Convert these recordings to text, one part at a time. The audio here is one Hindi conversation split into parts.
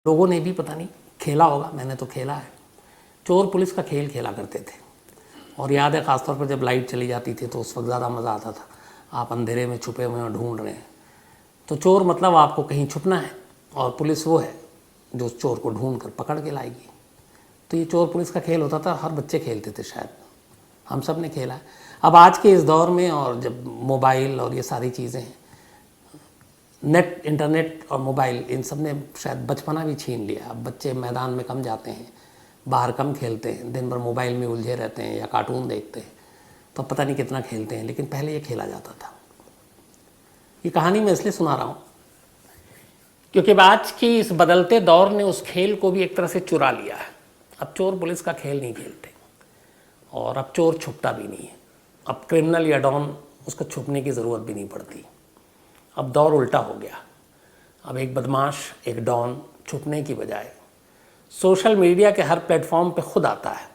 लोगों ने भी पता नहीं खेला होगा, मैंने तो खेला है। चोर पुलिस का खेल खेला करते थे और याद है ख़ासतौर पर जब लाइट चली जाती थी तो उस वक्त ज़्यादा मज़ा आता था। आप अंधेरे में छुपे हुए हैं, ढूंढ रहे हैं, तो चोर मतलब आपको कहीं छुपना है और पुलिस वो है जो उस चोर को ढूंढ कर पकड़ के लाएगी। तो ये चोर पुलिस का खेल होता था, हर बच्चे खेलते थे, शायद हम सब ने खेला है। अब आज के इस दौर में और जब मोबाइल और ये सारी चीज़ें हैं, नेट, इंटरनेट और मोबाइल, इन सब ने शायद बचपना भी छीन लिया। अब बच्चे मैदान में कम जाते हैं, बाहर कम खेलते हैं, दिन भर मोबाइल में उलझे रहते हैं या कार्टून देखते हैं, तो पता नहीं कितना खेलते हैं। लेकिन पहले ये खेला जाता था। ये कहानी मैं इसलिए सुना रहा हूँ क्योंकि आज की इस बदलते दौर ने उस खेल को भी एक तरह से चुरा लिया है। अब चोर पुलिस का खेल नहीं खेलते और अब चोर छुपता भी नहीं है। अब क्रिमिनल या डॉन, उसको छुपने की ज़रूरत भी नहीं पड़ती। अब दौर उल्टा हो गया। अब एक बदमाश, एक डॉन छुपने की बजाय सोशल मीडिया के हर प्लेटफॉर्म पे खुद आता है,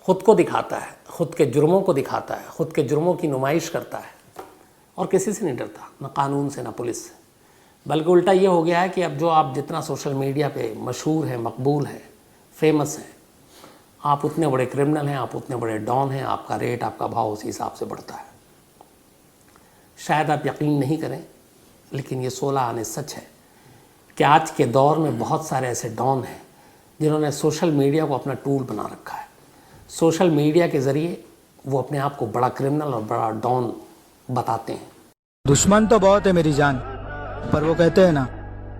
खुद को दिखाता है, खुद के जुर्मों को दिखाता है, खुद के जुर्मों की नुमाइश करता है और किसी से नहीं डरता, ना कानून से ना पुलिस से। बल्कि उल्टा ये हो गया है कि अब जो आप जितना सोशल मीडिया पे मशहूर हैं, मकबूल हैं, फेमस हैं, आप उतने बड़े क्रिमिनल हैं, आप उतने बड़े डॉन हैं, आपका रेट, आपका भाव उसी हिसाब से बढ़ता है। शायद आप यकीन नहीं करें, लेकिन ये 16 आने सच है कि आज के दौर में बहुत सारे ऐसे डॉन हैं जिन्होंने सोशल मीडिया को अपना टूल बना रखा है। सोशल मीडिया के ज़रिए वो अपने आप को बड़ा क्रिमिनल और बड़ा डॉन बताते हैं। दुश्मन तो बहुत है मेरी जान, पर वो कहते हैं ना,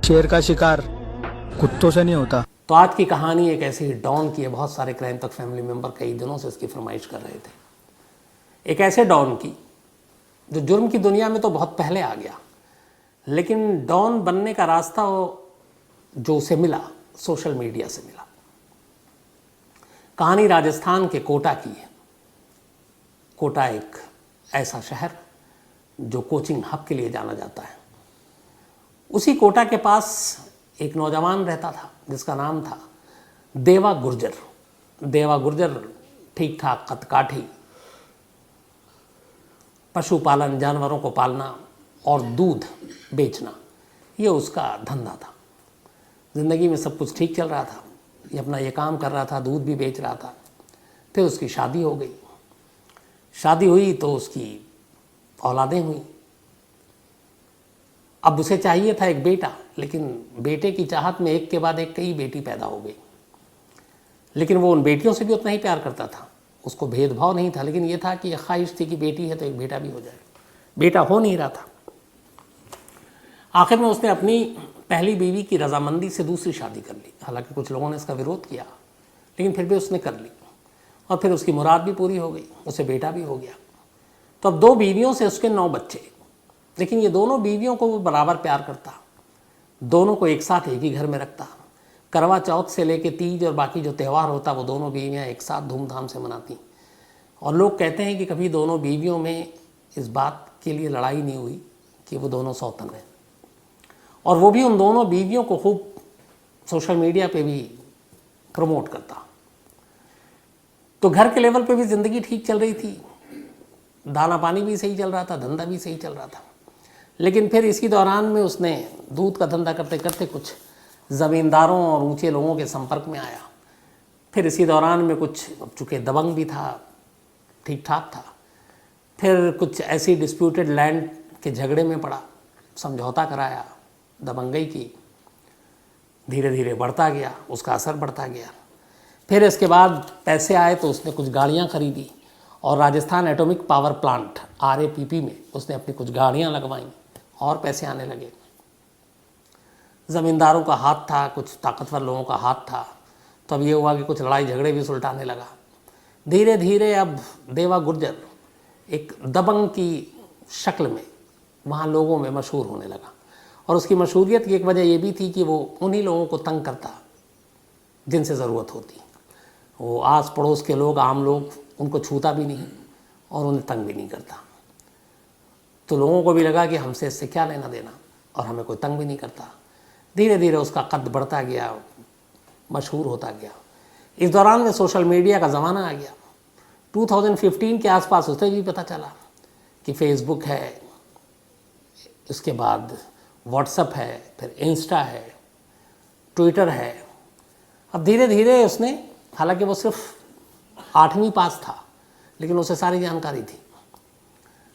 शेर का शिकार कुत्तों से नहीं होता। तो आज की कहानी एक ऐसे ही डॉन की है। बहुत सारे क्राइम तक फैमिली मेंबर कई दिनों से इसकी फरमाइश कर रहे थे। एक ऐसे डॉन की जो जुर्म की दुनिया में तो बहुत पहले आ गया, लेकिन डॉन बनने का रास्ता जो उसे मिला, सोशल मीडिया से मिला। कहानी राजस्थान के कोटा की है। कोटा एक ऐसा शहर जो कोचिंग हब के लिए जाना जाता है। उसी कोटा के पास एक नौजवान रहता था जिसका नाम था देवा गुर्जर। देवा गुर्जर ठीक ठाक कदकाठी, पशुपालन, जानवरों को पालना और दूध बेचना, ये उसका धंधा था। ज़िंदगी में सब कुछ ठीक चल रहा था, ये अपना ये काम कर रहा था, दूध भी बेच रहा था। फिर उसकी शादी हो गई। शादी हुई तो उसकी औलादें हुई। अब उसे चाहिए था एक बेटा, लेकिन बेटे की चाहत में एक के बाद एक कई बेटी पैदा हो गई। लेकिन वो उन बेटियों से भी उतना ही प्यार करता था, उसको भेदभाव नहीं था। लेकिन ये था कि ये ख्वाहिश थी कि बेटी है तो एक बेटा भी हो जाए। बेटा हो नहीं रहा था। आखिर में उसने अपनी पहली बीवी की रजामंदी से दूसरी शादी कर ली। हालांकि कुछ लोगों ने इसका विरोध किया, लेकिन फिर भी उसने कर ली और फिर उसकी मुराद भी पूरी हो गई, उसे बेटा भी हो गया। तो अब 2 बीवियों से उसके 9 बच्चे। लेकिन ये दोनों बीवियों को वो बराबर प्यार करता, दोनों को एक साथ एक ही घर में रखता। करवा चौथ से लेके तीज और बाकी जो त्यौहार होता वो दोनों बीवियाँ एक साथ धूमधाम से मनाती। और लोग कहते हैं कि कभी दोनों बीवियों में इस बात के लिए लड़ाई नहीं हुई कि वो दोनों सौतन हैं। और वो भी उन दोनों बीवियों को खूब सोशल मीडिया पे भी प्रमोट करता। तो घर के लेवल पे भी ज़िंदगी ठीक चल रही थी, दाना पानी भी सही चल रहा था, धंधा भी सही चल रहा था। लेकिन फिर इसी दौरान में उसने दूध का धंधा करते करते कुछ ज़मींदारों और ऊंचे लोगों के संपर्क में आया। फिर इसी दौरान में कुछ, चूँकि दबंग भी था, ठीक ठाक था, फिर कुछ ऐसी डिस्प्यूटेड लैंड के झगड़े में पड़ा, समझौता कराया, दबंगई की। धीरे धीरे बढ़ता गया, उसका असर बढ़ता गया। फिर इसके बाद पैसे आए तो उसने कुछ गाड़ियाँ खरीदी और Rajasthan atomic power plant RAPP में उसने अपनी कुछ गाड़ियाँ लगवाईं और पैसे आने लगे। ज़मींदारों का हाथ था, कुछ ताकतवर लोगों का हाथ था। तो अब ये हुआ कि कुछ लड़ाई झगड़े भी सुलटाने लगा। धीरे धीरे अब देवा गुर्जर एक दबंग की शक्ल में वहाँ लोगों में मशहूर होने लगा। और उसकी मशहूरियत की एक वजह ये भी थी कि वो उन्हीं लोगों को तंग करता जिनसे ज़रूरत होती। वो आस पड़ोस के लोग, आम लोग, उनको छूता भी नहीं और उन्हें तंग भी नहीं करता। तो लोगों को भी लगा कि हमसे इससे क्या लेना देना, और हमें कोई तंग भी नहीं करता। धीरे धीरे उसका कद बढ़ता गया, मशहूर होता गया। इस दौरान में सोशल मीडिया का ज़माना आ गया। 2015 के आसपास उसे भी पता चला कि फेसबुक है, उसके बाद व्हाट्सएप है, फिर इंस्टा है, ट्विटर है। अब धीरे धीरे उसने, हालांकि वो सिर्फ 8वीं पास था, लेकिन उसे सारी जानकारी थी।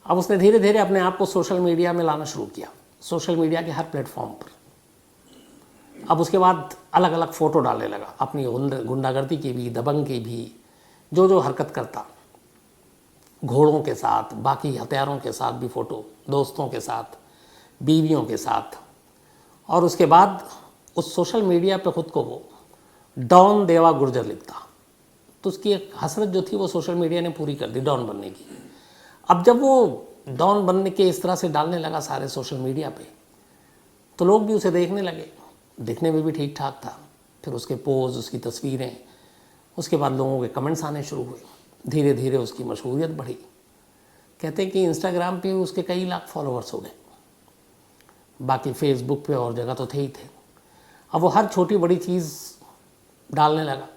अब उसने धीरे धीरे अपने आप को सोशल मीडिया में लाना शुरू किया, सोशल मीडिया के हर प्लेटफॉर्म पर। अब उसके बाद अलग अलग फ़ोटो डालने लगा, अपनी गुंडागर्दी की भी, दबंग की भी, जो जो हरकत करता, घोड़ों के साथ, बाकी हथियारों के साथ भी फ़ोटो, दोस्तों के साथ, बीवियों के साथ। और उसके बाद उस सोशल मीडिया पे ख़ुद को वो डॉन देवा गुर्जर लिखता। तो उसकी एक हसरत जो थी वो सोशल मीडिया ने पूरी कर दी, डॉन बनने की। अब जब वो डॉन बनने के इस तरह से डालने लगा सारे सोशल मीडिया पे, तो लोग भी उसे देखने लगे। दिखने में भी ठीक ठाक था। फिर उसके पोज, उसकी तस्वीरें, उसके बाद लोगों के कमेंट्स आने शुरू हुए। धीरे धीरे उसकी मशहूरियत बढ़ी। कहते हैं कि इंस्टाग्राम पे उसके कई लाख फॉलोअर्स हो गए। बाकी फेसबुक पे और जगह तो थे ही थे। अब वो हर छोटी बड़ी चीज़ डालने लगा।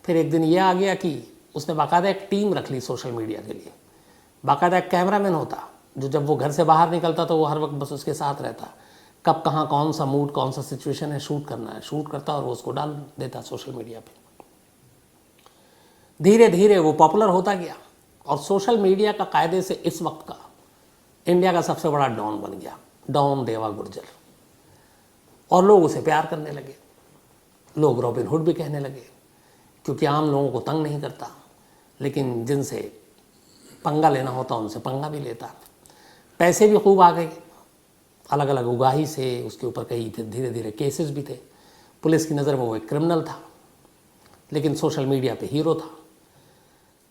फिर एक दिन ये आ गया कि उसने बाकायदा एक टीम रख ली सोशल मीडिया के लिए। बाकायदा एक कैमरामैन होता जो जब वो घर से बाहर निकलता तो वो हर वक्त बस उसके साथ रहता। कब कहाँ कौन सा मूड, कौन सा सिचुएशन है, शूट करना है, शूट करता और वो उसको डाल देता सोशल मीडिया पे। धीरे धीरे वो पॉपुलर होता गया और सोशल मीडिया का कायदे से इस वक्त का इंडिया का सबसे बड़ा डॉन बन गया, डॉन देवा गुर्जर। और लोग उसे प्यार करने लगे। लोग रॉबिन हुड भी कहने लगे, क्योंकि आम लोगों को तंग नहीं करता, लेकिन जिनसे पंगा लेना होता उनसे पंगा भी लेता। पैसे भी खूब आ गए, अलग अलग उगाही से उसके ऊपर कई धीरे धीरे केसेस भी थे। पुलिस की नज़र में वो एक क्रिमिनल था, लेकिन सोशल मीडिया पे हीरो था।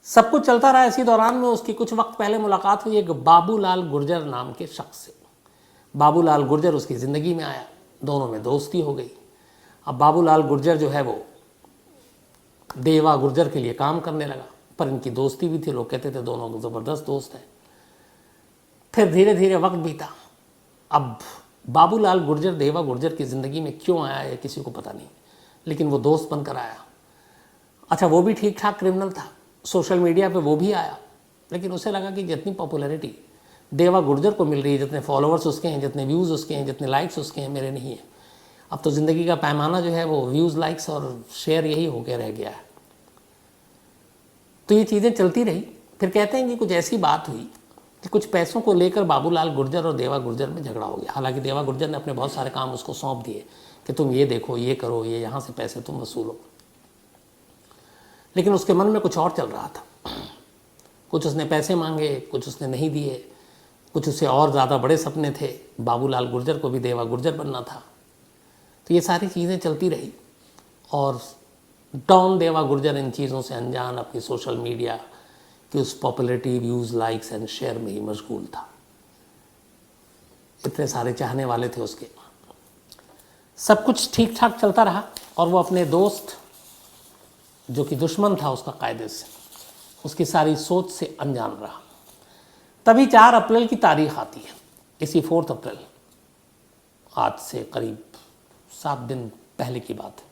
सब कुछ चलता रहा। इसी दौरान में उसकी कुछ वक्त पहले मुलाकात हुई एक बाबूलाल गुर्जर नाम के शख्स से। बाबूलाल गुर्जर उसकी ज़िंदगी में आया, दोनों में दोस्ती हो गई। अब बाबूलाल गुर्जर जो है वो देवा गुर्जर के लिए काम करने लगा, पर इनकी दोस्ती भी थी। लोग कहते थे दोनों ज़बरदस्त दोस्त हैं। फिर धीरे धीरे वक्त बीता। अब बाबूलाल गुर्जर देवा गुर्जर की ज़िंदगी में क्यों आया ये किसी को पता नहीं, लेकिन वो दोस्त बनकर आया। अच्छा, वो भी ठीक ठाक क्रिमिनल था। सोशल मीडिया पे वो भी आया, लेकिन उसे लगा कि जितनी पॉपुलैरिटी देवा गुर्जर को मिल रही है, जितने फॉलोअर्स उसके हैं, जितने व्यूज़ उसके हैं, जितने लाइक्स उसके हैं, मेरे नहीं है। अब तो ज़िंदगी का पैमाना जो है वो व्यूज़, लाइक्स और शेयर यही होकर रह गया है। तो ये चीज़ें चलती रही। फिर कहते हैं कि कुछ ऐसी बात हुई कि कुछ पैसों को लेकर बाबूलाल गुर्जर और देवा गुर्जर में झगड़ा हो गया। हालांकि देवा गुर्जर ने अपने बहुत सारे काम उसको सौंप दिए कि तुम ये देखो, ये करो, ये यहाँ से पैसे तुम वसूलो, लेकिन उसके मन में कुछ और चल रहा था। कुछ उसने पैसे मांगे, कुछ उसने नहीं दिए, कुछ उसे और ज़्यादा बड़े सपने थे। बाबूलाल गुर्जर को भी देवा गुर्जर बनना था। तो ये सारी चीज़ें चलती रही और डॉन देवा गुर्जर इन चीज़ों से अनजान अपनी सोशल मीडिया की उस popularity, views, likes and share में ही मशगूल था। इतने सारे चाहने वाले थे उसके। सब कुछ ठीक ठाक चलता रहा और वो अपने दोस्त जो कि दुश्मन था उसका कायदे से, उसकी सारी सोच से अनजान रहा। तभी 4 अप्रैल की तारीख आती है। इसी 4 अप्रैल, आज से करीब 7 दिन पहले की बात है।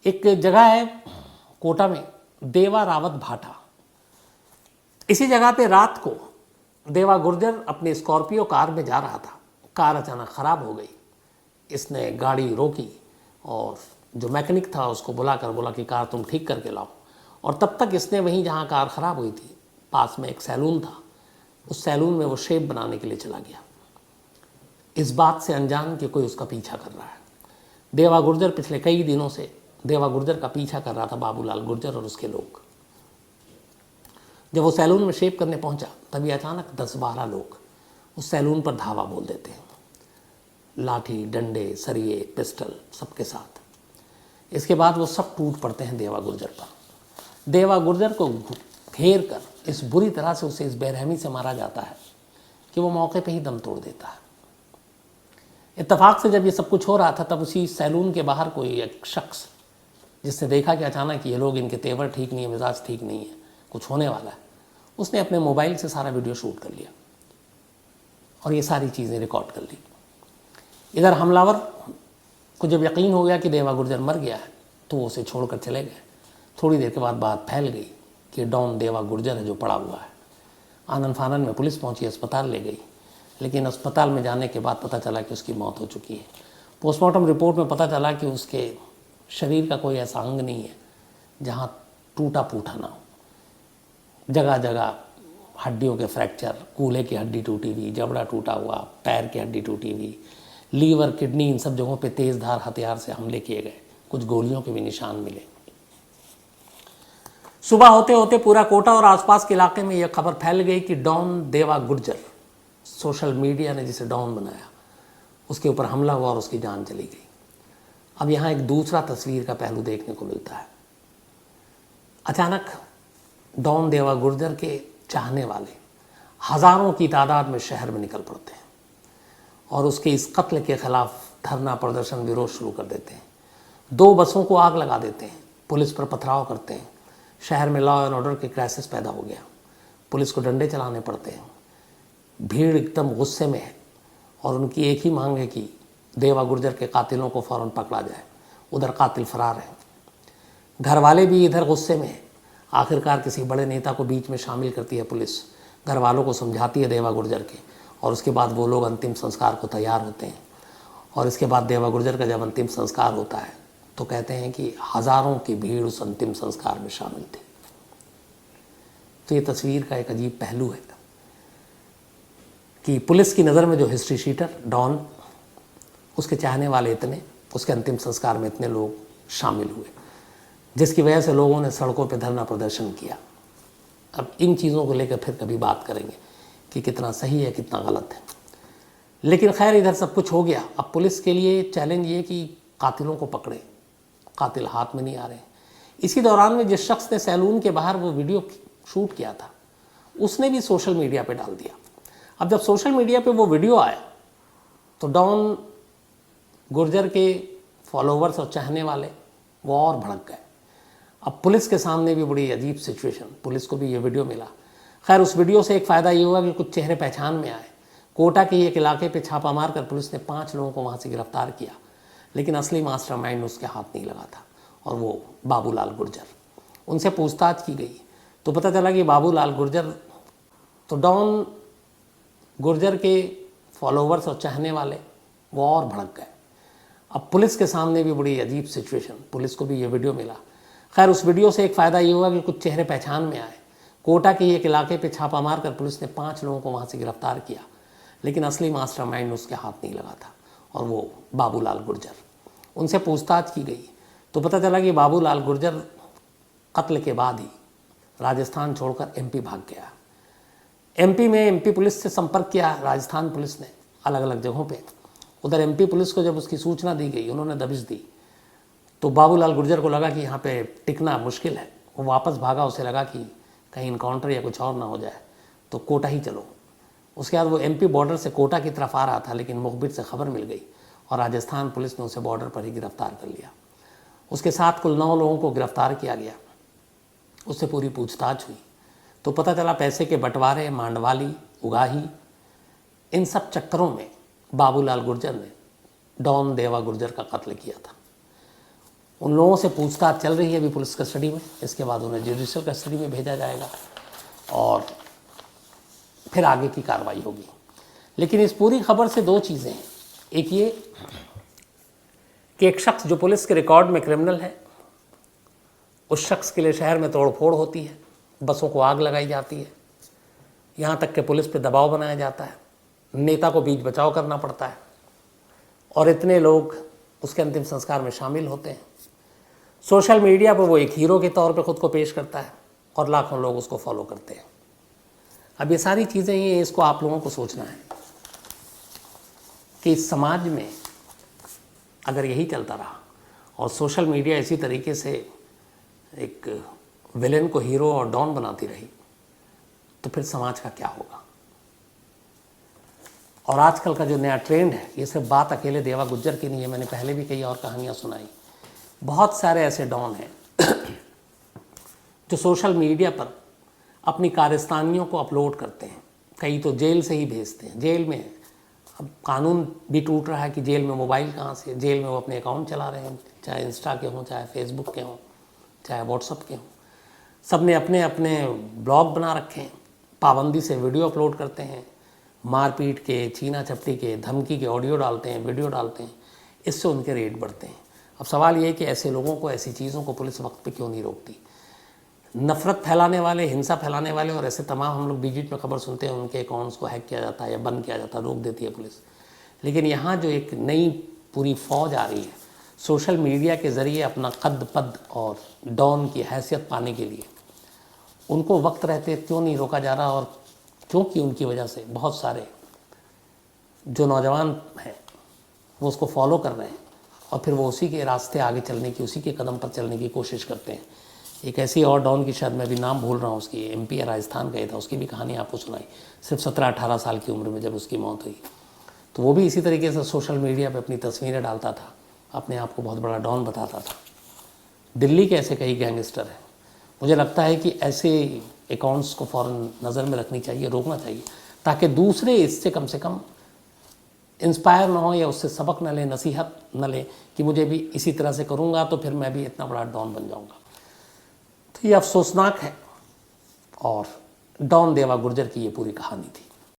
एक जगह है कोटा में, देवा रावत भाटा। इसी जगह पे रात को देवा गुर्जर अपनी स्कॉर्पियो कार में जा रहा था। कार अचानक ख़राब हो गई। इसने गाड़ी रोकी और जो मैकेनिक था उसको बुलाकर बोला कि कार तुम ठीक करके लाओ। और तब तक इसने वहीं जहाँ कार ख़राब हुई थी पास में एक सैलून था, उस सैलून में वो शेव बनाने के लिए चला गया, इस बात से अनजान कि कोई उसका पीछा कर रहा है। देवा गुर्जर पिछले कई दिनों से देवा गुर्जर का पीछा कर रहा था बाबूलाल गुर्जर और उसके लोग। जब वो सैलून में शेव करने पहुंचा तभी अचानक 10-12 लोग उस सैलून पर धावा बोल देते हैं, लाठी, डंडे, सरिये, पिस्टल सबके साथ। इसके बाद वो सब टूट पड़ते हैं देवा गुर्जर पर। देवा गुर्जर को घेर कर इस बुरी तरह से उसे इस बेरहमी से मारा जाता है कि वो मौके पे ही दम तोड़ देता है। इत्तेफाक से जब ये सब कुछ हो रहा था तब उसी सैलून के बाहर कोई एक शख्स, जिसने देखा कि अचानक ये लोग, इनके तेवर ठीक नहीं है, मिजाज ठीक नहीं है, कुछ होने वाला है, उसने अपने मोबाइल से सारा वीडियो शूट कर लिया और ये सारी चीज़ें रिकॉर्ड कर ली। इधर हमलावर को जब यकीन हो गया कि देवा गुर्जर मर गया है तो वो उसे छोड़कर चले गए। थोड़ी देर के बाद बात फैल गई कि डॉन देवा गुर्जर है जो पड़ा हुआ है। आनन फानन में पुलिस पहुंची, अस्पताल ले गई, लेकिन अस्पताल में जाने के बाद पता चला कि उसकी मौत हो चुकी है। पोस्टमार्टम रिपोर्ट में पता चला कि उसके शरीर का कोई ऐसा अंग नहीं है जहाँ टूटा फूटा ना हो। जगह जगह हड्डियों के फ्रैक्चर, कूल्हे की हड्डी टूटी हुई, जबड़ा टूटा हुआ, पैर की हड्डी टूटी हुई, लीवर, किडनी, इन सब जगहों पे तेज़ धार हथियार से हमले किए गए। कुछ गोलियों के भी निशान मिले। सुबह होते होते पूरा कोटा और आसपास के इलाके में यह खबर फैल गई कि डॉन देवा गुर्जर, सोशल मीडिया ने जिसे डॉन बनाया, उसके ऊपर हमला हुआ और उसकी जान चली गई। अब यहाँ एक दूसरा तस्वीर का पहलू देखने को मिलता है। अचानक डॉन देवा गुर्जर के चाहने वाले हजारों की तादाद में शहर में निकल पड़ते हैं और उसके इस कत्ल के खिलाफ धरना, प्रदर्शन, विरोध शुरू कर देते हैं। 2 बसों को आग लगा देते हैं, पुलिस पर पथराव करते हैं। शहर में लॉ एंड ऑर्डर की क्राइसिस पैदा हो गया। पुलिस को डंडे चलाने पड़ते हैं। भीड़ एकदम गुस्से में है और उनकी एक ही मांग है कि देवा गुर्जर के कातिलों को फ़ौरन पकड़ा जाए। उधर कातिल फरार है। घर वाले भी इधर गुस्से में हैं। आखिरकार किसी बड़े नेता को बीच में शामिल करती है पुलिस, घर वालों को समझाती है देवा गुर्जर के, और उसके बाद वो लोग अंतिम संस्कार को तैयार होते हैं। और इसके बाद देवा गुर्जर का जब अंतिम संस्कार होता है तो कहते हैं कि हज़ारों की भीड़ उस अंतिम संस्कार में शामिल थी। तो ये तस्वीर का एक अजीब पहलू है कि पुलिस की नज़र में जो हिस्ट्री शीटर डॉन, उसके चाहने वाले इतने, उसके अंतिम संस्कार में इतने लोग शामिल हुए, जिसकी वजह से लोगों ने सड़कों पर धरना प्रदर्शन किया। अब इन चीज़ों को लेकर फिर कभी बात करेंगे कि कितना सही है, कितना गलत है। लेकिन खैर, इधर सब कुछ हो गया। अब पुलिस के लिए चैलेंज ये कि कातिलों को पकड़े। कातिल हाथ में नहीं आ रहे। इसी दौरान में जिस शख्स ने सैलून के बाहर वो वीडियो शूट किया था, उसने भी सोशल मीडिया पे डाल दिया। अब जब सोशल मीडिया पे वो वीडियो आया तो डॉन गुर्जर के फॉलोवर्स और चाहने वाले वो और भड़क गए। अब पुलिस के सामने भी बड़ी अजीब सिचुएशन, पुलिस को भी ये वीडियो मिला। खैर, उस वीडियो से एक फ़ायदा ये हुआ कि कुछ चेहरे पहचान में आए। कोटा के एक इलाके पे छापा मारकर पुलिस ने 5 लोगों को वहाँ से गिरफ्तार किया, लेकिन असली मास्टरमाइंड उसके हाथ नहीं लगा था, और वो बाबूलाल गुर्जर। उनसे पूछताछ की गई तो पता चला कि बाबूलाल गुर्जर तो डॉन गुर्जर के फॉलोवर्स और चाहने वाले वो और भड़क गए। अब पुलिस के सामने भी बड़ी अजीब सिचुएशन, पुलिस को भी ये वीडियो मिला। खैर, उस वीडियो से एक फ़ायदा ये हुआ कि कुछ चेहरे पहचान में आए। कोटा के एक इलाके पे छापा मारकर पुलिस ने 5 लोगों को वहाँ से गिरफ्तार किया, लेकिन असली मास्टरमाइंड उसके हाथ नहीं लगा था, और वो बाबूलाल गुर्जर। उनसे पूछताछ की गई तो पता चला कि बाबूलाल गुर्जर कत्ल के बाद ही राजस्थान छोड़कर एमपी भाग गया। एमपी में एमपी पुलिस से संपर्क किया राजस्थान पुलिस ने अलग अलग जगहों पे। उधर एमपी पुलिस को जब उसकी सूचना दी गई, उन्होंने दबिश दी, तो बाबूलाल गुर्जर को लगा कि यहाँ पे टिकना मुश्किल है। वो वापस भागा। उसे लगा कि कहीं इनकाउंटर या कुछ और ना हो जाए, तो कोटा ही चलो। उसके बाद वो एमपी बॉर्डर से कोटा की तरफ आ रहा था, लेकिन मुखबिर से खबर मिल गई और राजस्थान पुलिस ने उसे बॉर्डर पर ही गिरफ्तार कर लिया। उसके साथ कुल 9 लोगों को गिरफ्तार किया गया। उससे पूरी पूछताछ हुई तो पता चला पैसे के बंटवारे, मांडवाली, उगाही, इन सब चक्करों में बाबूलाल गुर्जर ने डॉन देवा गुर्जर का कत्ल किया था। उन लोगों से पूछताछ चल रही है अभी पुलिस कस्टडी में। इसके बाद उन्हें जुडिशियल कस्टडी में भेजा जाएगा और फिर आगे की कार्रवाई होगी। लेकिन इस पूरी खबर से 2 चीज़ें हैं। एक ये कि एक शख्स जो पुलिस के रिकॉर्ड में क्रिमिनल है, उस शख्स के लिए शहर में तोड़फोड़ होती है, बसों को आग लगाई जाती है, यहाँ तक कि पुलिस पे दबाव बनाया जाता है, नेता को बीच बचाव करना पड़ता है, और इतने लोग उसके अंतिम संस्कार में शामिल होते हैं। सोशल मीडिया पर वो एक हीरो के तौर पे खुद को पेश करता है और लाखों लोग उसको फॉलो करते हैं। अब ये सारी चीज़ें ही हैं, इसको आप लोगों को सोचना है कि इस समाज में अगर यही चलता रहा और सोशल मीडिया इसी तरीके से एक विलेन को हीरो और डॉन बनाती रही, तो फिर समाज का क्या होगा। और आजकल का जो नया ट्रेंड है, ये सिर्फ बात अकेले देवा गुर्जर की नहीं है, मैंने पहले भी कई और कहानियाँ सुनाई। बहुत सारे ऐसे डॉन हैं जो सोशल मीडिया पर अपनी कारस्तानियों को अपलोड करते हैं, कई तो जेल से ही भेजते हैं। जेल में अब कानून भी टूट रहा है कि जेल में मोबाइल कहाँ से, जेल में वो अपने अकाउंट चला रहे हैं, चाहे इंस्टा के हों, चाहे फेसबुक के हों, चाहे व्हाट्सअप के हों। सब ने अपने अपने ब्लॉग बना रखे हैं, पाबंदी से वीडियो अपलोड करते हैं, मारपीट के, छीना झपटी के, धमकी के ऑडियो डालते हैं, वीडियो डालते हैं। इससे उनके रेट बढ़ते हैं। अब सवाल ये है कि ऐसे लोगों को, ऐसी चीज़ों को पुलिस वक्त पे क्यों नहीं रोकती। नफ़रत फैलाने वाले, हिंसा फैलाने वाले और ऐसे तमाम, हम लोग बीच में खबर सुनते हैं उनके अकाउंट्स को हैक किया जाता है या बंद किया जाता है, रोक देती है पुलिस। लेकिन यहाँ जो एक नई पूरी फ़ौज आ रही है सोशल मीडिया के ज़रिए अपना कद पद और डॉन की हैसियत पाने के लिए, उनको वक्त रहते क्यों नहीं रोका जा रहा। और क्योंकि उनकी वजह से बहुत सारे जो नौजवान हैं वो उसको फॉलो कर रहे हैं और फिर वो उसी के रास्ते आगे चलने की, उसी के कदम पर चलने की कोशिश करते हैं। एक ऐसी और डॉन की, शायद मैं भी नाम भूल रहा हूँ, उसकी एमपी या राजस्थान गया था, उसकी भी कहानी आपको सुनाई, सिर्फ 17-18 साल की उम्र में जब उसकी मौत हुई। तो वो भी इसी तरीके से सोशल मीडिया पे अपनी तस्वीरें डालता था, अपने आप को बहुत बड़ा डॉन बताता था। दिल्ली के ऐसे कई गैंगस्टर हैं। मुझे लगता है कि ऐसे अकाउंट्स को फ़ौरन नज़र में रखनी चाहिए, रोकना चाहिए, ताकि दूसरे इससे कम से कम इंस्पायर ना हो या उससे सबक न लें, नसीहत न लें कि मुझे भी इसी तरह से करूँगा तो फिर मैं भी इतना बड़ा डॉन बन जाऊँगा। तो ये अफसोसनाक है। और डॉन देवा गुर्जर की ये पूरी कहानी थी।